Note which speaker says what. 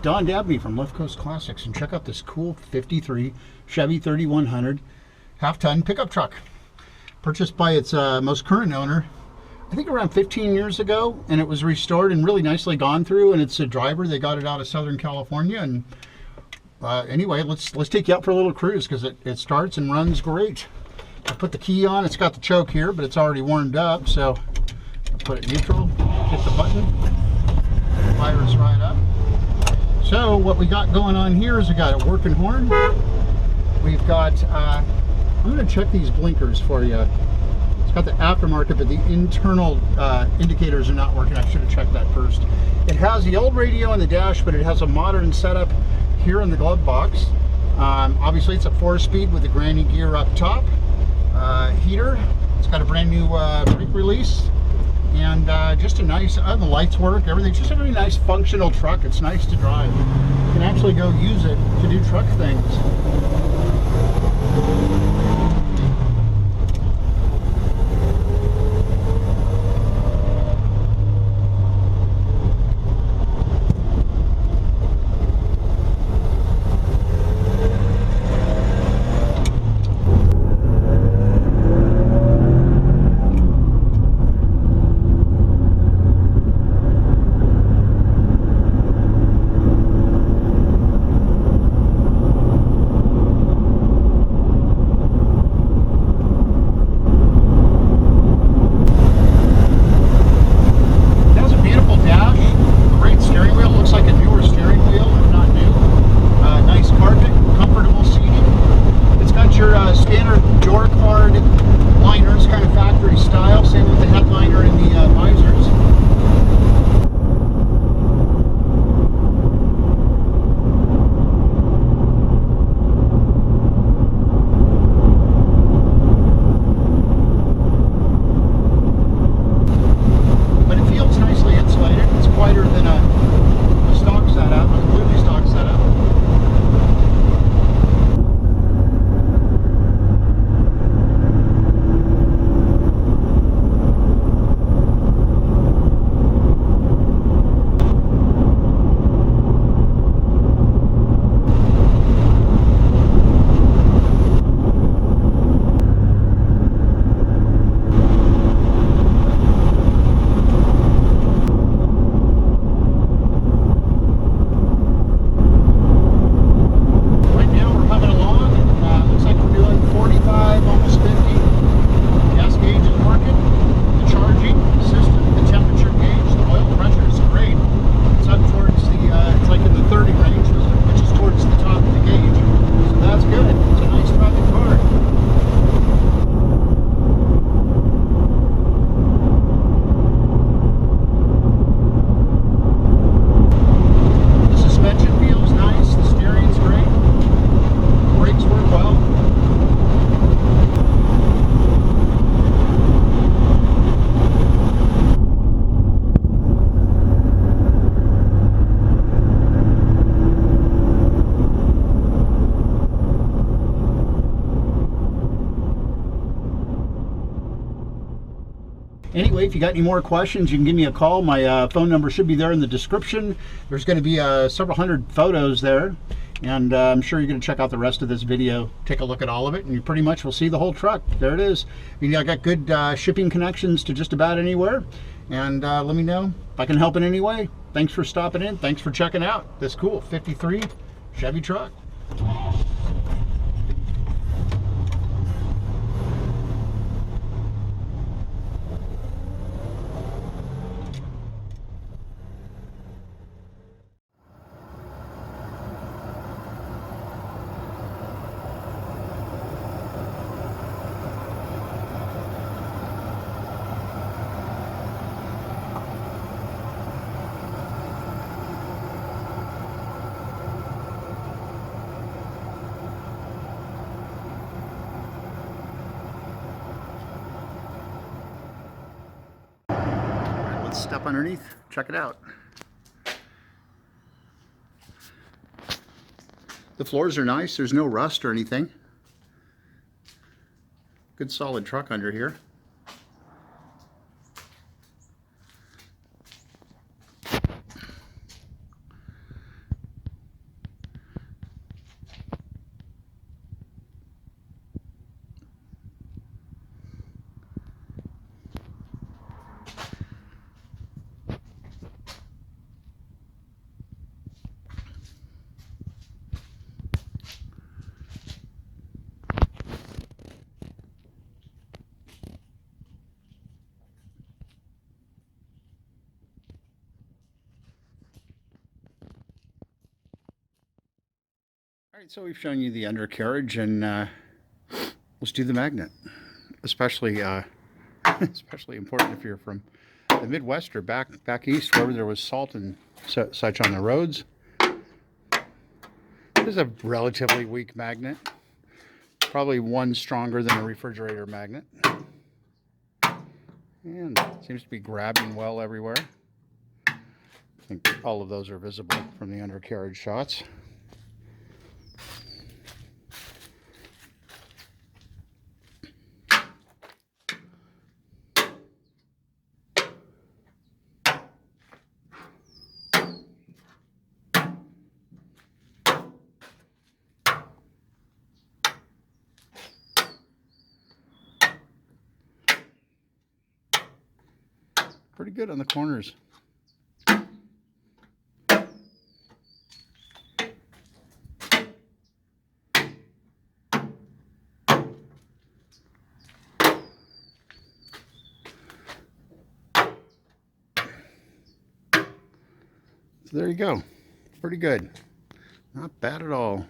Speaker 1: Don Dabney from Left Coast Classics, and check out this cool 53 Chevy 3100 half-ton pickup truck. Purchased by its most current owner, I think around 15 years ago, and it was restored and really nicely gone through, and it's a driver. They got it out of Southern California, and anyway, let's take you out for a little cruise because it starts and runs great. I put the key on. It's got the choke here, but it's already warmed up, so I'll put it neutral, hit the button, fires right up. So what we got going on here is we got a working horn. We've got, I'm going to check these blinkers for you. It's got the aftermarket, but the internal indicators are not working. I should have checked that first. It has the old radio on the dash, but it has a modern setup here in the glove box. Obviously it's a 4-speed with the granny gear up top. Heater. It's got a brand new brake release. And just a nice, the lights work, everything's just a very nice functional truck. It's nice to drive. You can actually go use it to do truck things. Anyway, if you got any more questions, you can give me a call. My phone number should be there in the description. There's going to be several hundred photos there, and I'm sure you're going to check out the rest of this video. Take a look at all of it, and you pretty much will see the whole truck. There it is. I got good shipping connections to just about anywhere, and let me know if I can help in any way. Thanks for stopping in. Thanks for checking out this cool 53 Chevy truck. Let's step underneath, check it out. The floors are nice, there's no rust or anything. Good solid truck under here. All right, so we've shown you the undercarriage, and let's do the magnet. Especially, especially important if you're from the Midwest or back east, where there was salt and such on the roads. This is a relatively weak magnet, probably one stronger than a refrigerator magnet, and it seems to be grabbing well everywhere. I think all of those are visible from the undercarriage shots. Pretty good on the corners. So there you go. Pretty good. Not bad at all.